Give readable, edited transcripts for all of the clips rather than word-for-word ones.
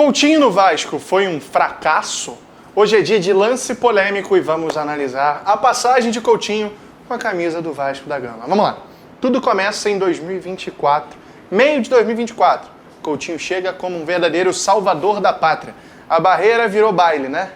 Coutinho no Vasco foi um fracasso? Hoje é dia de lance polêmico e vamos analisar a passagem de Coutinho com a camisa do Vasco da Gama. Vamos lá. Tudo começa em 2024, meio de 2024. Coutinho chega como um verdadeiro salvador da pátria. A barreira virou baile, né?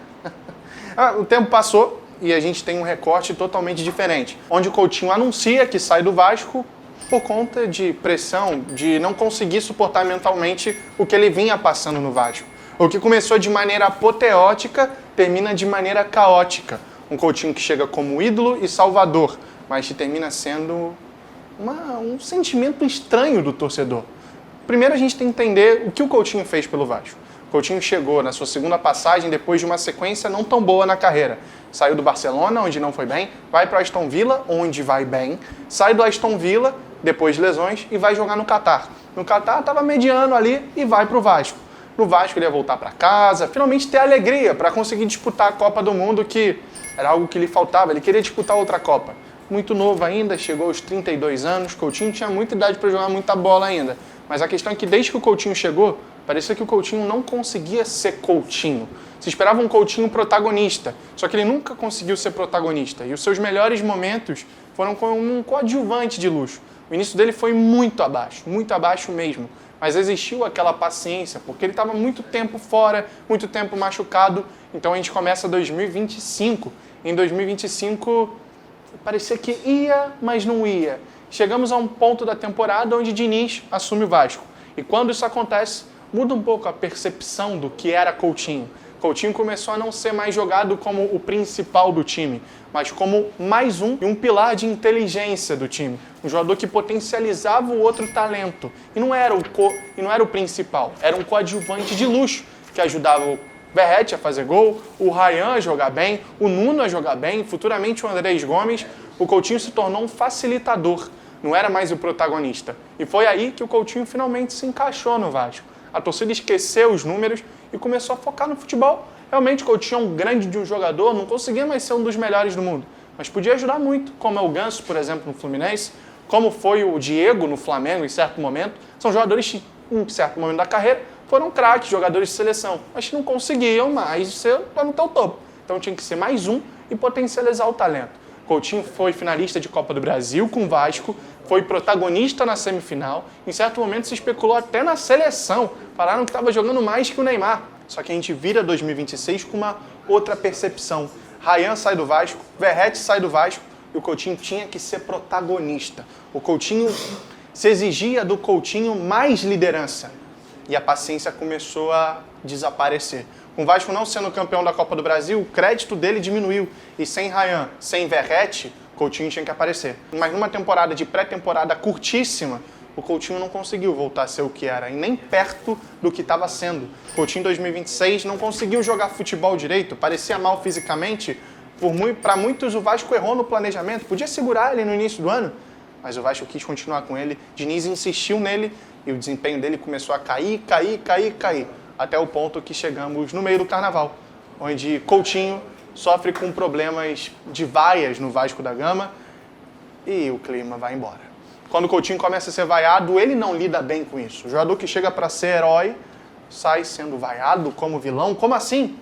O tempo passou e a gente tem um recorte totalmente diferente, onde o Coutinho anuncia que sai do Vasco por conta de pressão, de não conseguir suportar mentalmente o que ele vinha passando no Vasco. O que começou de maneira apoteótica, termina de maneira caótica. Um Coutinho que chega como ídolo e salvador, mas que termina sendo um sentimento estranho do torcedor. Primeiro a gente tem que entender o que o Coutinho fez pelo Vasco. O Coutinho chegou na sua segunda passagem depois de uma sequência não tão boa na carreira. Saiu do Barcelona, onde não foi bem, vai para o Aston Villa, onde vai bem, sai do Aston Villa, depois de lesões, e vai jogar no Qatar. No Qatar estava mediano ali e vai para o Vasco. No Vasco ele ia voltar para casa, finalmente ter alegria para conseguir disputar a Copa do Mundo, que era algo que lhe faltava, ele queria disputar outra Copa. Muito novo ainda, chegou aos 32 anos, Coutinho tinha muita idade para jogar muita bola ainda. Mas a questão é que desde que o Coutinho chegou, parecia que o Coutinho não conseguia ser Coutinho. Se esperava um Coutinho protagonista, só que ele nunca conseguiu ser protagonista. E os seus melhores momentos foram como um coadjuvante de luxo. O início dele foi muito abaixo mesmo. Mas existiu aquela paciência, porque ele estava muito tempo fora, muito tempo machucado. Então a gente começa 2025. Em 2025, parecia que ia, mas não ia. Chegamos a um ponto da temporada onde Diniz assume o Vasco. E quando isso acontece, muda um pouco a percepção do que era Coutinho. Coutinho começou a não ser mais jogado como o principal do time, mas como mais um e um pilar de inteligência do time. Um jogador que potencializava o outro talento. E não era o principal, era um coadjuvante de luxo, que ajudava o Verratti a fazer gol, o Ryan a jogar bem, o Nuno a jogar bem, futuramente o Andrés Gomes. O Coutinho se tornou um facilitador, não era mais o protagonista. E foi aí que o Coutinho finalmente se encaixou no Vasco. A torcida esqueceu os números e começou a focar no futebol. Realmente o Coutinho é um grande de um jogador, não conseguia mais ser um dos melhores do mundo, mas podia ajudar muito, como é o Ganso, por exemplo, no Fluminense, como foi o Diego no Flamengo em certo momento. São jogadores que, em certo momento da carreira, foram craques, jogadores de seleção, mas que não conseguiam mais ser lá no teu topo. Então tinha que ser mais um e potencializar o talento. Coutinho foi finalista de Copa do Brasil com o Vasco, foi protagonista na semifinal. Em certo momento se especulou até na seleção. Falaram que estava jogando mais que o Neymar. Só que a gente vira 2026 com uma outra percepção. Ryan sai do Vasco, Verratti sai do Vasco e o Coutinho tinha que ser protagonista. O Coutinho se exigia do Coutinho mais liderança. E a paciência começou a desaparecer. Com o Vasco não sendo campeão da Copa do Brasil, o crédito dele diminuiu. E sem Ryan, sem Verratti, Coutinho tinha que aparecer. Mas numa temporada de pré-temporada curtíssima, o Coutinho não conseguiu voltar a ser o que era, e nem perto do que estava sendo. Coutinho em 2026 não conseguiu jogar futebol direito, parecia mal fisicamente. Para muitos o Vasco errou no planejamento, podia segurar ele no início do ano, mas o Vasco quis continuar com ele. Diniz insistiu nele e o desempenho dele começou a cair. Até o ponto que chegamos no meio do Carnaval, onde Coutinho sofre com problemas de vaias no Vasco da Gama e o clima vai embora. Quando o Coutinho começa a ser vaiado, ele não lida bem com isso. O jogador que chega para ser herói sai sendo vaiado como vilão. Como assim?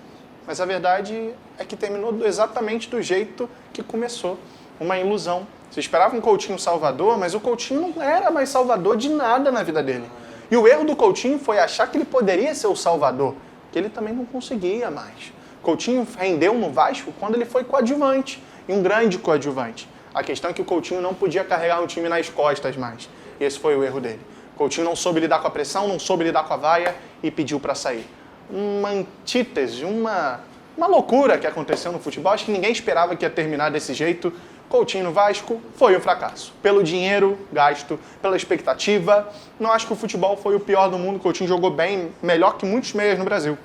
Mas a verdade é que terminou exatamente do jeito que começou. Uma ilusão. Se esperava um Coutinho salvador, mas o Coutinho não era mais salvador de nada na vida dele. E o erro do Coutinho foi achar que ele poderia ser o salvador, que ele também não conseguia mais. Coutinho rendeu no Vasco quando ele foi coadjuvante, e um grande coadjuvante. A questão é que o Coutinho não podia carregar o time nas costas mais. E esse foi o erro dele. Coutinho não soube lidar com a pressão, não soube lidar com a vaia e pediu para sair. Uma antítese, uma loucura que aconteceu no futebol. Acho que ninguém esperava que ia terminar desse jeito. Coutinho no Vasco foi um fracasso. Pelo dinheiro gasto, pela expectativa. Não acho que o futebol foi o pior do mundo. Coutinho jogou bem, melhor que muitos meias no Brasil.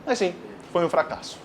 Mas sim, foi um fracasso.